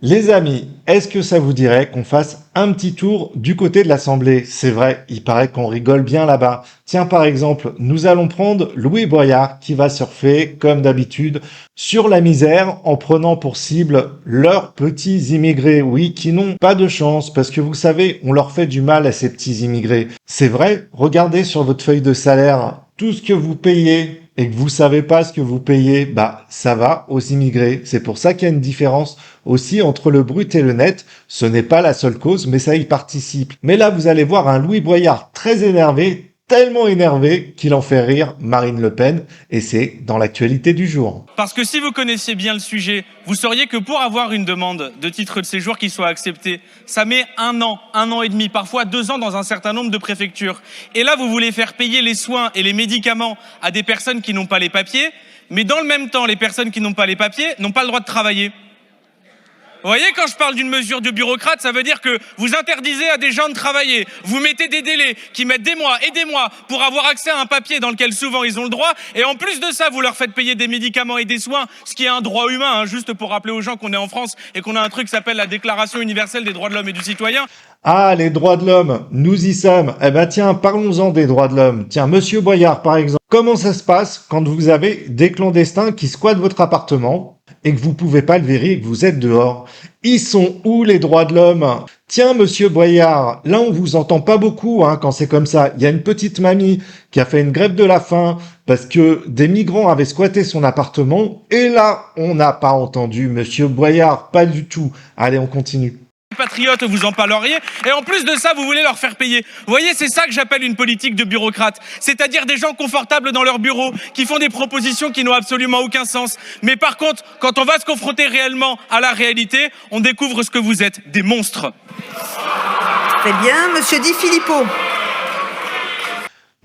Les amis, est-ce que ça vous dirait qu'on fasse un petit tour du côté de l'Assemblée? C'est vrai, il paraît qu'on rigole bien là-bas. Tiens, par exemple, nous allons prendre Louis Boyard qui va surfer, comme d'habitude, sur la misère en prenant pour cible leurs petits immigrés, oui, qui n'ont pas de chance, parce que vous savez, on leur fait du mal à ces petits immigrés. C'est vrai, regardez sur votre feuille de salaire, tout ce que vous payez et que vous savez pas ce que vous payez, bah, ça va aux immigrés. C'est pour ça qu'il y a une différence aussi entre le brut et le net. Ce n'est pas la seule cause, mais ça y participe. Mais là, vous allez voir un Louis Boyard très énervé, tellement énervé qu'il en fait rire Marine Le Pen, et c'est dans l'actualité du jour. Parce que si vous connaissiez bien le sujet, vous sauriez que pour avoir une demande de titre de séjour qui soit acceptée, ça met un an et demi, parfois 2 ans dans un certain nombre de préfectures. Et là, vous voulez faire payer les soins et les médicaments à des personnes qui n'ont pas les papiers, mais dans le même temps, les personnes qui n'ont pas les papiers n'ont pas le droit de travailler. Vous voyez, quand je parle d'une mesure de bureaucrate, ça veut dire que vous interdisez à des gens de travailler. Vous mettez des délais qui mettent des mois et des mois pour avoir accès à un papier dans lequel souvent ils ont le droit. Et en plus de ça, vous leur faites payer des médicaments et des soins, ce qui est un droit humain, hein, juste pour rappeler aux gens qu'on est en France et qu'on a un truc qui s'appelle la Déclaration universelle des droits de l'homme et du citoyen. Ah, les droits de l'homme, nous y sommes. Eh ben tiens, parlons-en des droits de l'homme. Tiens, Monsieur Boyard, par exemple, comment ça se passe quand vous avez des clandestins qui squattent votre appartement et que vous pouvez pas le verrer et que vous êtes dehors? Ils sont où les droits de l'homme? Tiens, Monsieur Boyard, là on vous entend pas beaucoup hein, quand c'est comme ça. Il y a une petite mamie qui a fait une grève de la faim parce que des migrants avaient squatté son appartement et là, on n'a pas entendu Monsieur Boyard, pas du tout. Allez, on continue. Patriotes, vous en parleriez, et en plus de ça, vous voulez leur faire payer. Vous voyez, c'est ça que j'appelle une politique de bureaucrate, c'est-à-dire des gens confortables dans leur bureau, qui font des propositions qui n'ont absolument aucun sens. Mais par contre, quand on va se confronter réellement à la réalité, on découvre ce que vous êtes, des monstres. Très bien, monsieur Di Filippo.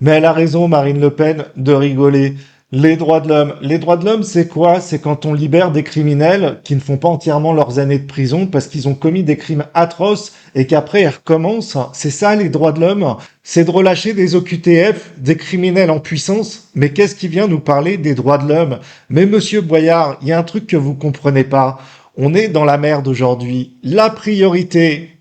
Mais elle a raison, Marine Le Pen, de rigoler. Les droits de l'homme. Les droits de l'homme, c'est quoi? C'est quand on libère des criminels qui ne font pas entièrement leurs années de prison parce qu'ils ont commis des crimes atroces et qu'après ils recommencent. C'est ça, les droits de l'homme. C'est de relâcher des OQTF, des criminels en puissance. Mais qu'est-ce qui vient nous parler des droits de l'homme? Mais monsieur Boyard, il y a un truc que vous comprenez pas. On est dans la merde aujourd'hui. La priorité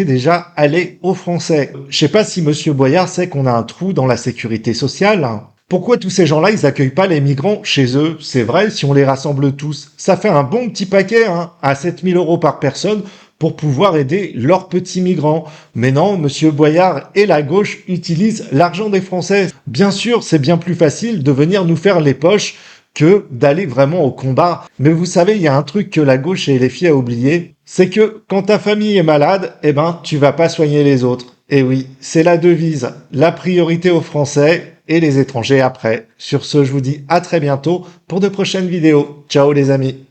déjà, elle est aux Français. Je sais pas si monsieur Boyard sait qu'on a un trou dans la sécurité sociale. Pourquoi tous ces gens-là, ils accueillent pas les migrants chez eux? C'est vrai, si on les rassemble tous, ça fait un bon petit paquet, hein, à 7 000 € par personne pour pouvoir aider leurs petits migrants. Mais non, monsieur Boyard et la gauche utilisent l'argent des Français. Bien sûr, c'est bien plus facile de venir nous faire les poches que d'aller vraiment au combat. Mais vous savez, il y a un truc que la gauche et les filles a oublié, c'est que quand ta famille est malade, eh ben, tu vas pas soigner les autres. Et oui, c'est la devise. La priorité aux Français et les étrangers après. Sur ce, je vous dis à très bientôt pour de prochaines vidéos. Ciao les amis.